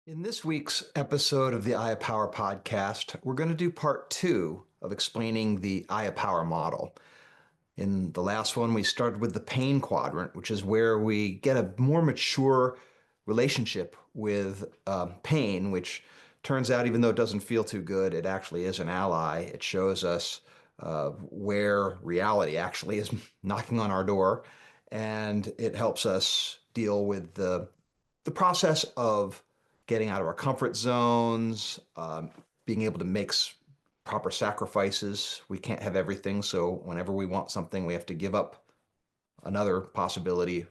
In this week's episode of the Eye of Power podcast, we're going to do part two of explaining the Eye of Power model. In the last one, we started with the pain quadrant, which is where we get a more mature relationship with pain, which turns out, even though it doesn't feel too good, it actually is an ally. It shows us where reality actually is knocking on our door, and it helps us deal with the process of getting out of our comfort zones, being able to make proper sacrifices. We can't have everything, so whenever we want something, we have to give up another possibility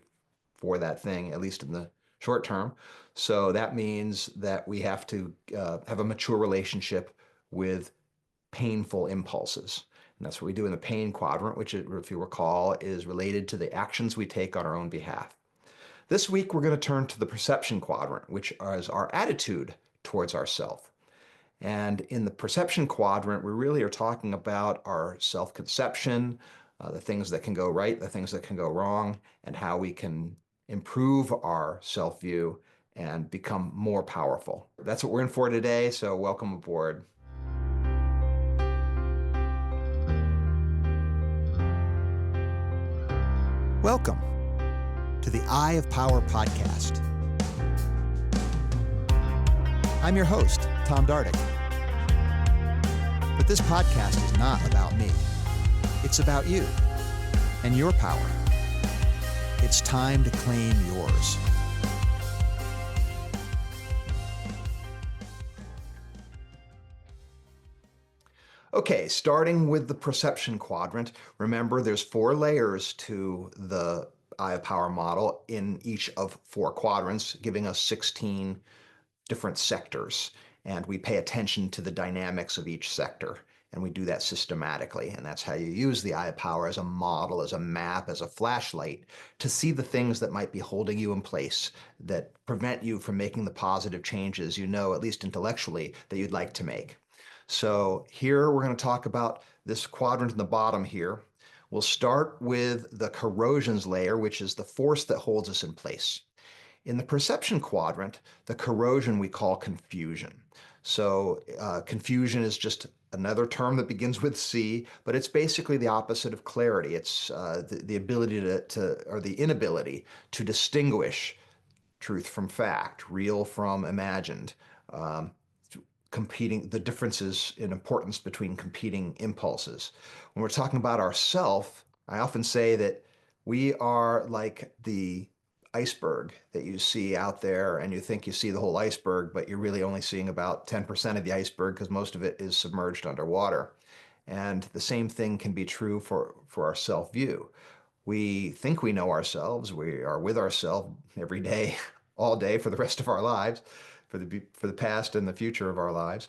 for that thing, at least in the short term. So that means that we have to have a mature relationship with painful impulses. And that's what we do in the pain quadrant, which, if you recall, is related to the actions we take on our own behalf. This week, we're going to turn to the perception quadrant, which is our attitude towards ourself. And in the perception quadrant, we really are talking about our self-conception, the things that can go right, the things that can go wrong, and how we can improve our self-view and become more powerful. That's what we're in for today, so welcome aboard. Welcome to the Eye of Power podcast. I'm your host, Tom Dardick. But this podcast is not about me. It's about you and your power. It's time to claim yours. Okay, starting with the perception quadrant, remember there's four layers to the Eye of Power model in each of four quadrants, giving us 16 different sectors. And we pay attention to the dynamics of each sector. And we do that systematically. And that's how you use the Eye of Power as a model, as a map, as a flashlight to see the things that might be holding you in place, that prevent you from making the positive changes you know, at least intellectually, that you'd like to make. So here we're going to talk about this quadrant in the bottom here. We'll start with the corrosions layer, which is the force that holds us in place. In the perception quadrant, the corrosion we call confusion. So confusion is just another term that begins with C, but it's basically the opposite of clarity. It's the ability or the inability to distinguish truth from fact, real from imagined, um, the differences in importance between competing impulses. When we're talking about ourself, I often say that we are like the iceberg that you see out there, and you think you see the whole iceberg, but you're really only seeing about 10% of the iceberg because most of it is submerged underwater. And the same thing can be true for our self-view. We think we know ourselves. We are with ourselves every day, all day for the rest of our lives, for the past and the future of our lives.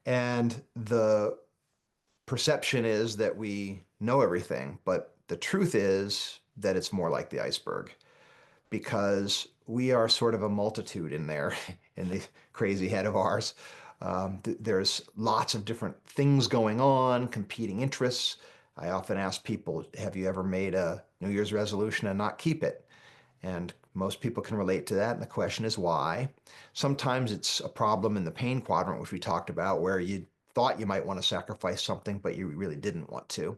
And the perception is that we know everything, but the truth is that it's more like the iceberg, because we are sort of a multitude in there, in the crazy head of ours. There's lots of different things going on, competing interests. I often ask people, have you ever made a New Year's resolution and not keep it? And most people can relate to that. And the question is why? Sometimes it's a problem in the pain quadrant, which we talked about, where you thought you might want to sacrifice something, but you really didn't want to.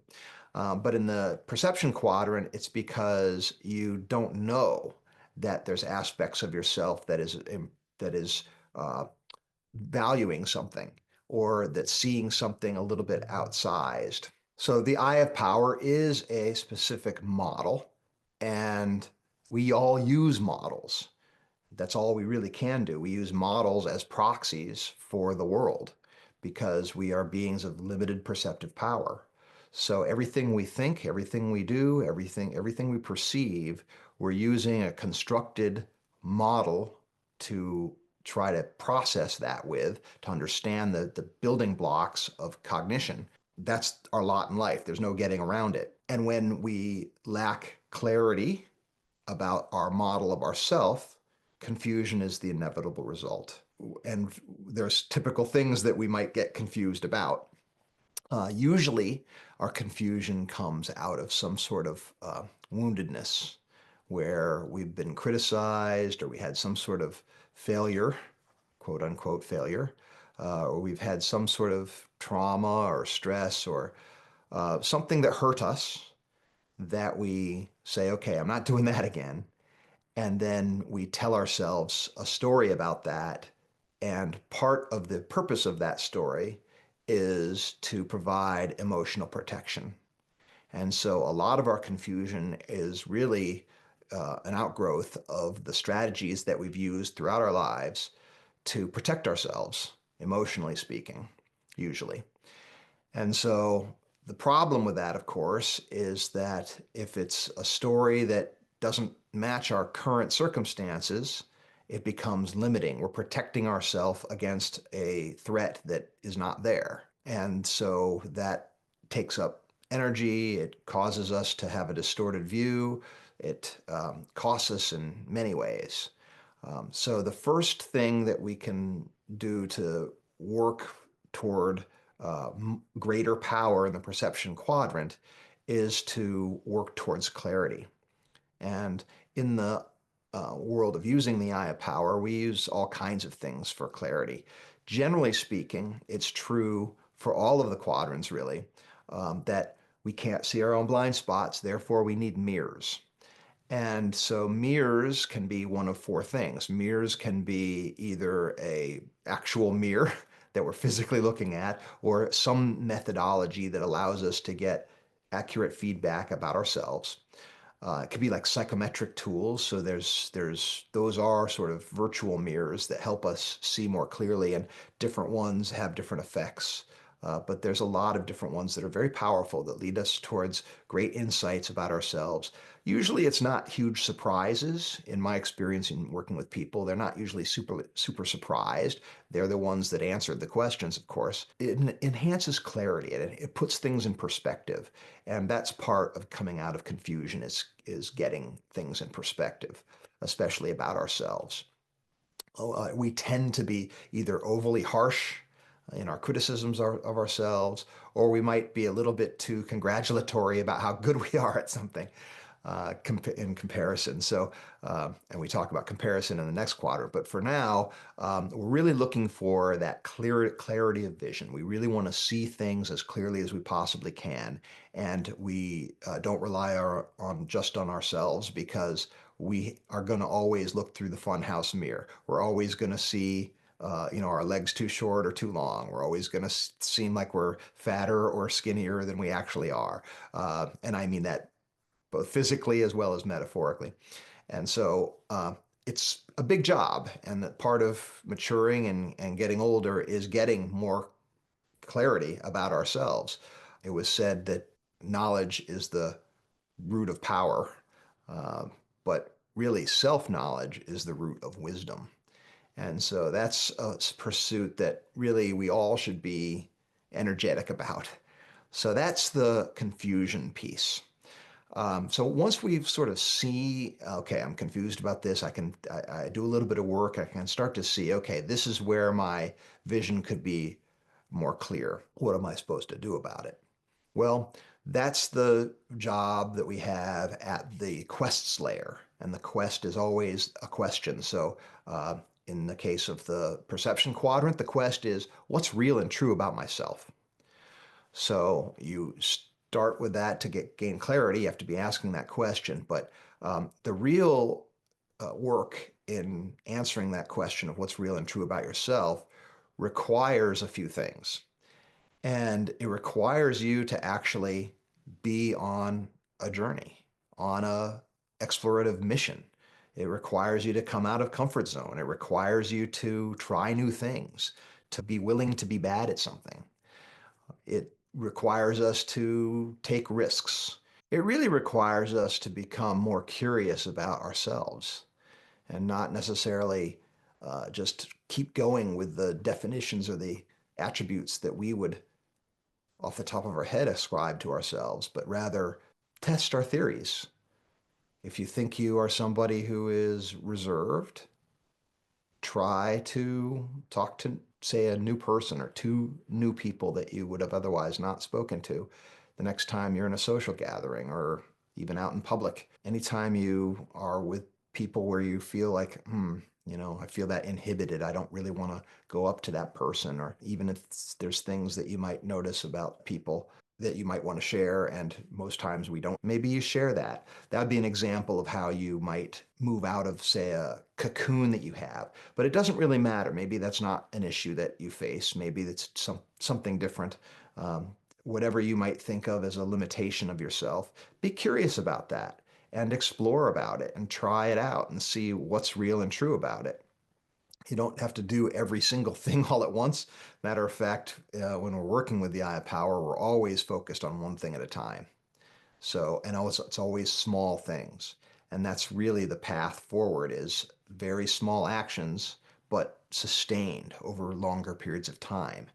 But in the perception quadrant, it's because you don't know that there's aspects of yourself that is valuing something, or that's seeing something a little bit outsized. So the Eye of Power is a specific model, and we all use models. That's all we really can do. We use models as proxies for the world because we are beings of limited perceptive power. So everything we think, everything we do, everything we perceive, we're using a constructed model to try to process that with, to understand the building blocks of cognition. That's our lot in life. There's no getting around it. And when we lack clarity about our model of ourself, confusion is the inevitable result. And there's typical things that we might get confused about. Usually, our confusion comes out of some sort of woundedness, where we've been criticized or we had some sort of failure, quote unquote failure, or we've had some sort of trauma or stress or something that hurt us, that we say, okay, I'm not doing that again. And then we tell ourselves a story about that. And part of the purpose of that story is to provide emotional protection. And so a lot of our confusion is really an outgrowth of the strategies that we've used throughout our lives to protect ourselves, emotionally speaking, usually. And so the problem with that, of course, is that if it's a story that doesn't match our current circumstances, it becomes limiting. We're protecting ourselves against a threat that is not there. And so that takes up energy. It causes us to have a distorted view. It costs us in many ways. So the first thing that we can do to work toward greater power in the perception quadrant is to work towards clarity. And in the world of using the eye of power, we use all kinds of things for clarity. Generally speaking, it's true for all of the quadrants, really, that we can't see our own blind spots, therefore, we need mirrors. And so mirrors can be one of four things. Mirrors can be either a actual mirror that we're physically looking at, or some methodology that allows us to get accurate feedback about ourselves. It could be like psychometric tools. So there's those are sort of virtual mirrors that help us see more clearly, and different ones have different effects. But there's a lot of different ones that are very powerful that lead us towards great insights about ourselves. Usually it's not huge surprises. In my experience in working with people, they're not usually super surprised. They're the ones that answered the questions, of course. It enhances clarity. It puts things in perspective. And that's part of coming out of confusion is getting things in perspective, especially about ourselves. We tend to be either overly harsh in our criticisms of ourselves, or we might be a little bit too congratulatory about how good we are at something in comparison. So, and we talk about comparison in the next quadrant, but for now, we're really looking for that clarity of vision. We really want to see things as clearly as we possibly can, and we don't rely just on ourselves, because we are going to always look through the funhouse mirror. We're always going to see our legs too short or too long. We're always going to seem like we're fatter or skinnier than we actually are. And I mean that both physically as well as metaphorically. And so it's a big job. And that part of maturing and getting older is getting more clarity about ourselves. It was said that knowledge is the root of power, uh, but really self-knowledge is the root of wisdom. And so that's a pursuit that really we all should be energetic about. So that's the confusion piece. So once we've sort of see, okay, I'm confused about this, I do a little bit of work, I can start to see, okay, this is where my vision could be more clear. What am I supposed to do about it? Well, that's the job that we have at the quests layer. And the quest is always a question. So in the case of the perception quadrant, the quest is, what's real and true about myself? So you start with that to gain clarity. You have to be asking that question. But the real work in answering that question of what's real and true about yourself requires a few things. And it requires you to actually be on a journey, on a explorative mission. It requires you to come out of comfort zone. It requires you to try new things, to be willing to be bad at something. It requires us to take risks. It really requires us to become more curious about ourselves and not necessarily just keep going with the definitions or the attributes that we would, off the top of our head, ascribe to ourselves, but rather test our theories. If you think you are somebody who is reserved, try to talk to, say, a new person or two new people that you would have otherwise not spoken to the next time you're in a social gathering or even out in public. Anytime you are with people where you feel like, I feel that inhibited. I don't really want to go up to that person, or even if there's things that you might notice about people that you might want to share, and most times we don't. Maybe you share that. That would be an example of how you might move out of, say, a cocoon that you have. But it doesn't really matter. Maybe that's not an issue that you face. Maybe it's something different. Whatever you might think of as a limitation of yourself, be curious about that and explore about it and try it out and see what's real and true about it. You don't have to do every single thing all at once. Matter of fact, when we're working with the eye of power, we're always focused on one thing at a time. So, and also it's always small things. And that's really the path forward, is very small actions, but sustained over longer periods of time.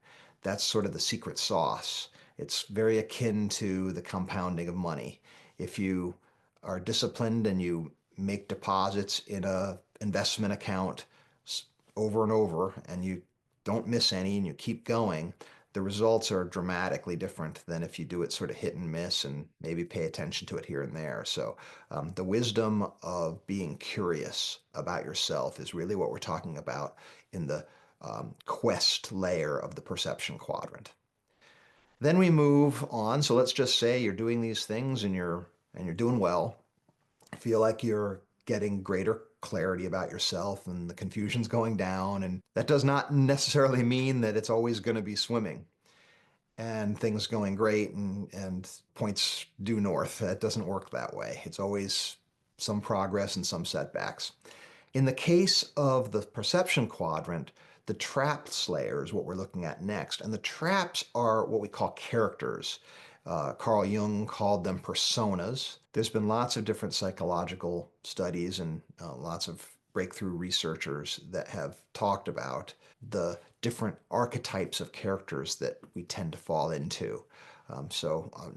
That's sort of the secret sauce. It's very akin to the compounding of money. If you are disciplined and you make deposits in a investment account over and over, and you don't miss any and you keep going, the results are dramatically different than if you do it sort of hit and miss and maybe pay attention to it here and there. So, the wisdom of being curious about yourself is really what we're talking about in the quest layer of the perception quadrant. Then we move on. So let's just say you're doing these things and you're doing well. Feel like you're getting greater clarity about yourself and the confusion's going down. And that does not necessarily mean that it's always going to be swimming and things going great and points due north. That doesn't work that way. It's always some progress and some setbacks. In the case of the perception quadrant, the traps layer is what we're looking at next. And the traps are what we call characters. Carl Jung called them personas. There's been lots of different psychological studies and lots of breakthrough researchers that have talked about the different archetypes of characters that we tend to fall into.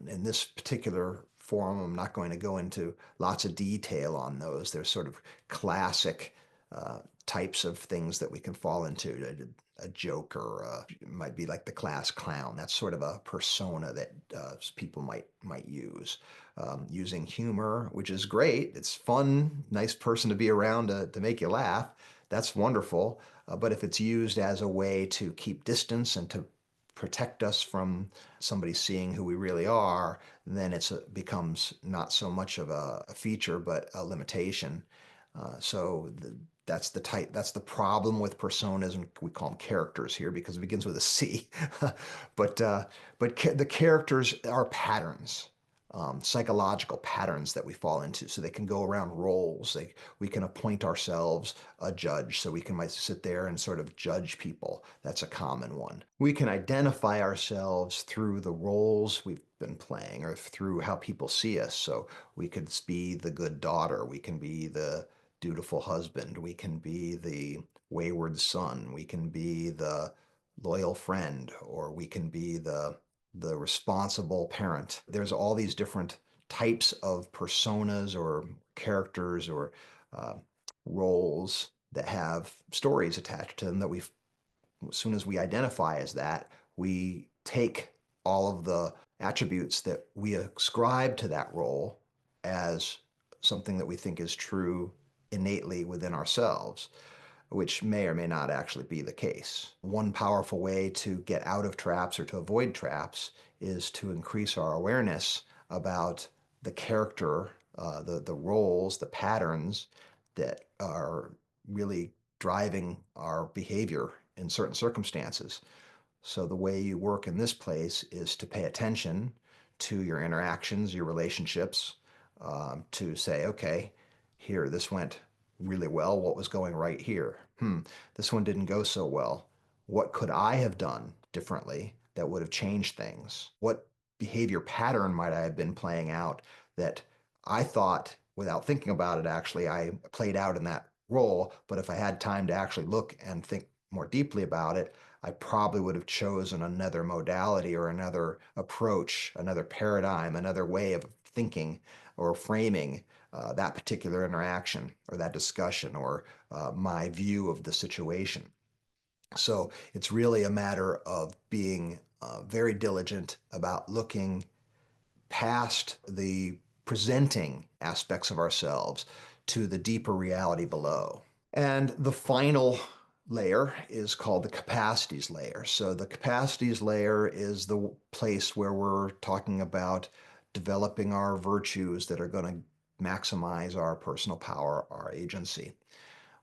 In this particular forum, I'm not going to go into lots of detail on those. They're sort of classic types of things that we can fall into. A joker might be like the class clown. That's sort of a persona that people might use. Using humor, which is great. It's fun, nice person to be around to make you laugh. That's wonderful. But if it's used as a way to keep distance and to protect us from somebody seeing who we really are, then it becomes not so much of a feature, but a limitation. That's the type. That's the problem with personas, and we call them characters here because it begins with a C. but the characters are patterns, psychological patterns that we fall into. So they can go around roles. We can appoint ourselves a judge. So we might sit there and sort of judge people. That's a common one. We can identify ourselves through the roles we've been playing or through how people see us. So we could be the good daughter. We can be the dutiful husband. We can be the wayward son. We can be the loyal friend, or we can be the responsible parent. There's all these different types of personas or characters or uh, roles that have stories attached to them that as soon as we identify as that, we take all of the attributes that we ascribe to that role as something that we think is true innately within ourselves, which may or may not actually be the case. One powerful way to get out of traps or to avoid traps is to increase our awareness about the character, the roles, the patterns that are really driving our behavior in certain circumstances. So the way you work in this place is to pay attention to your interactions, your relationships, to say, okay, here, this went really well. What was going right here? This one didn't go so well. What could I have done differently that would have changed things? What behavior pattern might I have been playing out that I thought, without thinking about it, actually, I played out in that role? But if I had time to actually look and think more deeply about it, I probably would have chosen another modality or another approach, another paradigm, another way of thinking or framing that particular interaction or that discussion or my view of the situation. So it's really a matter of being very diligent about looking past the presenting aspects of ourselves to the deeper reality below. And the final layer is called the capacities layer. So the capacities layer is the place where we're talking about developing our virtues that are going to maximize our personal power, our agency.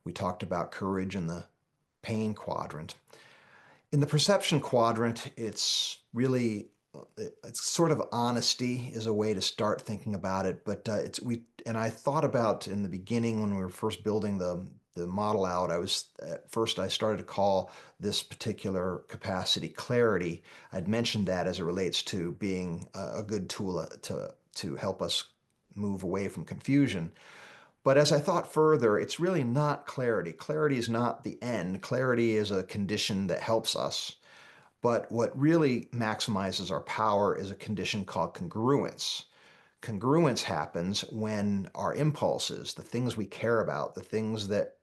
We talked about courage in the pain quadrant. In the perception quadrant, it's sort of honesty is a way to start thinking about it. But it's we and I thought about in the beginning when we were first building the model out. I was at first I started to call this particular capacity clarity. I'd mentioned that as it relates to being a good tool to help us move away from confusion. But as I thought further, it's really not clarity. Clarity is not the end. Clarity is a condition that helps us. But what really maximizes our power is a condition called congruence. Congruence happens when our impulses, the things we care about, the things that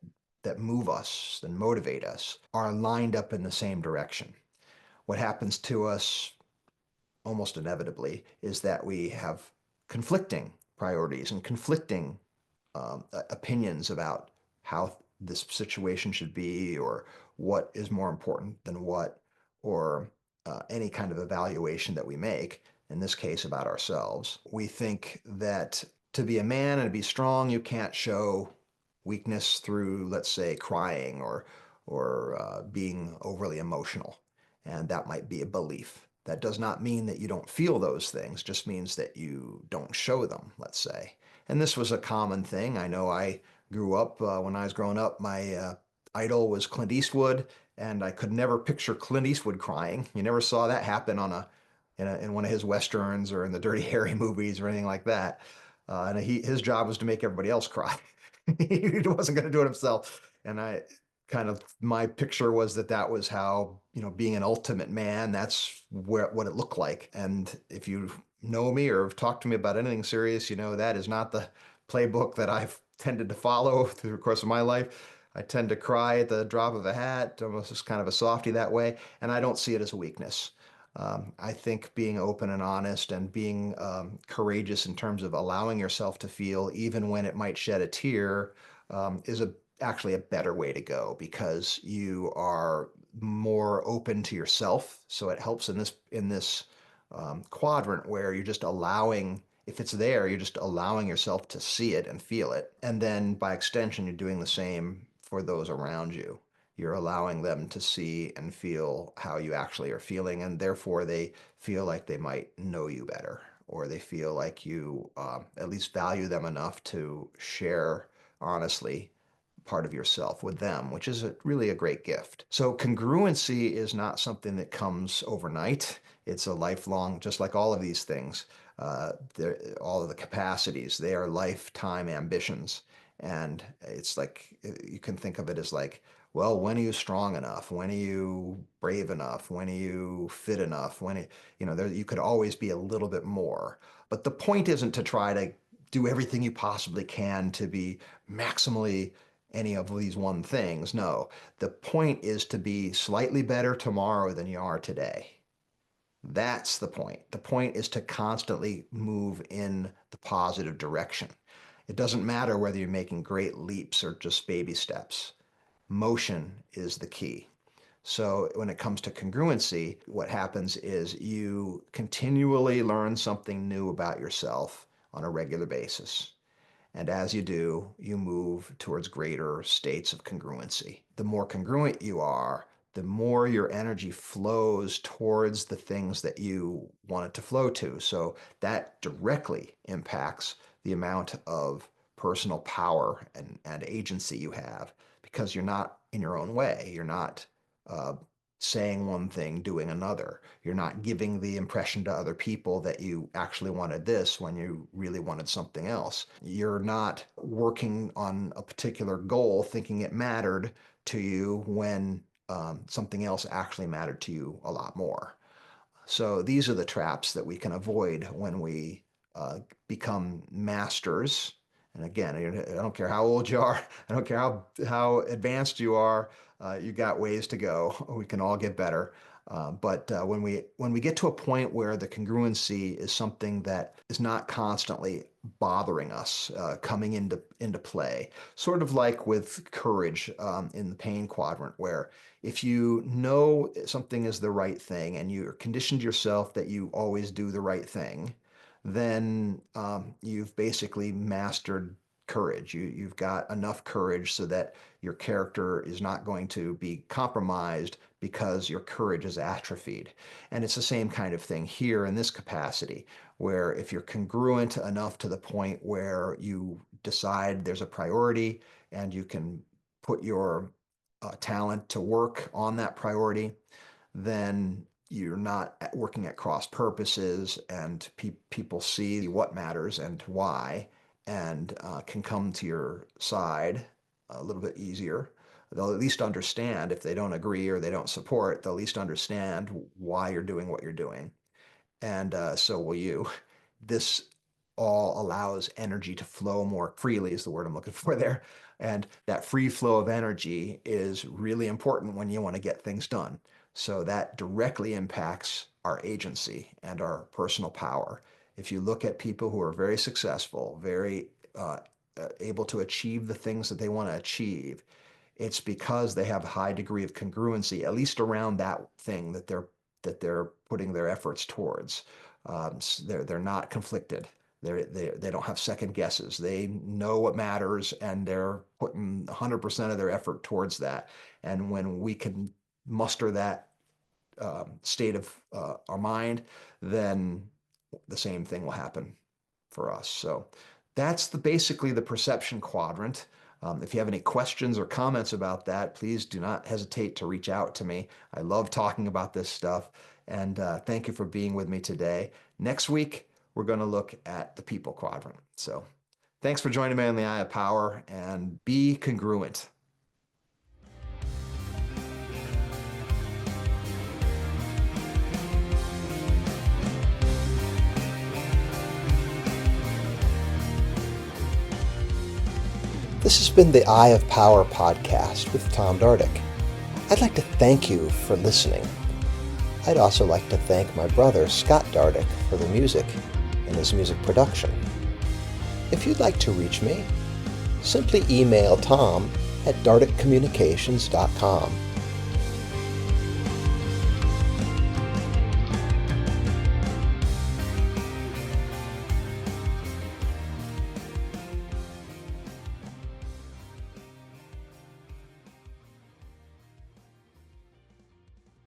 move us and motivate us, are lined up in the same direction. What happens to us almost inevitably is that we have conflicting priorities and conflicting opinions about how this situation should be or what is more important than what, or any kind of evaluation that we make, in this case about ourselves. We think that to be a man and to be strong, you can't show weakness through, let's say, crying or being overly emotional. And that might be a belief. That does not mean that you don't feel those things, just means that you don't show them, let's say. And this was a common thing. I know I grew up, when I was growing up, my idol was Clint Eastwood, and I could never picture Clint Eastwood crying. You never saw that happen in one of his westerns or in the Dirty Harry movies or anything like that. And his job was to make everybody else cry. He wasn't going to do it himself. And my picture was that was how, being an ultimate man, that's what it looked like. And if you know me or have talked to me about anything serious, that is not the playbook that I've tended to follow through the course of my life. I tend to cry at the drop of a hat, almost just kind of a softy that way, and I don't see it as a weakness. I think being open and honest and being courageous in terms of allowing yourself to feel, even when it might shed a tear, is actually a better way to go because you are more open to yourself. So it helps in this quadrant where you're just allowing, if it's there, you're just allowing yourself to see it and feel it. And then by extension, you're doing the same for those around you. You're allowing them to see and feel how you actually are feeling, and therefore they feel like they might know you better, or they feel like you at least value them enough to share honestly part of yourself with them, which is really a great gift. So congruency is not something that comes overnight. It's a lifelong, just like all of these things, all of the capacities, they are lifetime ambitions. And it's like, you can think of it as like, well, when are you strong enough? When are you brave enough? When are you fit enough? You could always be a little bit more. But the point isn't to try to do everything you possibly can to be maximally any of these one things. No, the point is to be slightly better tomorrow than you are today. That's the point. The point is to constantly move in the positive direction. It doesn't matter whether you're making great leaps or just baby steps. Motion is the key. So when it comes to congruency, what happens is you continually learn something new about yourself on a regular basis. And as you do, you move towards greater states of congruency. The more congruent you are, the more your energy flows towards the things that you want it to flow to. So that directly impacts the amount of personal power and agency you have because you're not in your own way. You're not uh, saying one thing, doing another. You're not giving the impression to other people that you actually wanted this when you really wanted something else. You're not working on a particular goal thinking it mattered to you when something else actually mattered to you a lot more. So these are the traps that we can avoid when we become masters. And again, I don't care how old you are, I don't care how advanced you are, you got ways to go. We can all get better. But when we get to a point where the congruency is something that is not constantly bothering us, coming into play. Sort of like with courage in the pain quadrant, where if you know something is the right thing and you're conditioned yourself that you always do the right thing, then you've basically mastered courage. You've got enough courage so that your character is not going to be compromised because your courage is atrophied. And it's the same kind of thing here in this capacity, where if you're congruent enough to the point where you decide there's a priority and you can put your talent to work on that priority, then you're not working at cross purposes, and people see what matters and why, and can come to your side a little bit easier. They'll at least understand. If they don't agree or they don't support, they'll at least understand why you're doing what you're doing, and so will you. This all allows energy to flow more freely, is the word I'm looking for there. And that free flow of energy is really important when you want to get things done. So that directly impacts our agency and our personal power. If you look at people who are very successful, very able to achieve the things that they want to achieve, it's because they have a high degree of congruency, at least around that thing that they're putting their efforts towards. They're not conflicted. They don't have second guesses. They know what matters, and they're putting 100% of their effort towards that. And when we can muster that state of our mind, then the same thing will happen for us. So that's basically the perception quadrant. If you have any questions or comments about that, please do not hesitate to reach out to me. I love talking about this stuff, and thank you for being with me today. Next week, we're going to look at the people quadrant. So thanks for joining me on the Eye of Power, and be congruent. This has been the Eye of Power podcast with Tom Dardick. I'd like to thank you for listening. I'd also like to thank my brother, Scott Dardick, for the music and his music production. If you'd like to reach me, simply email Tom at dardickcommunications.com.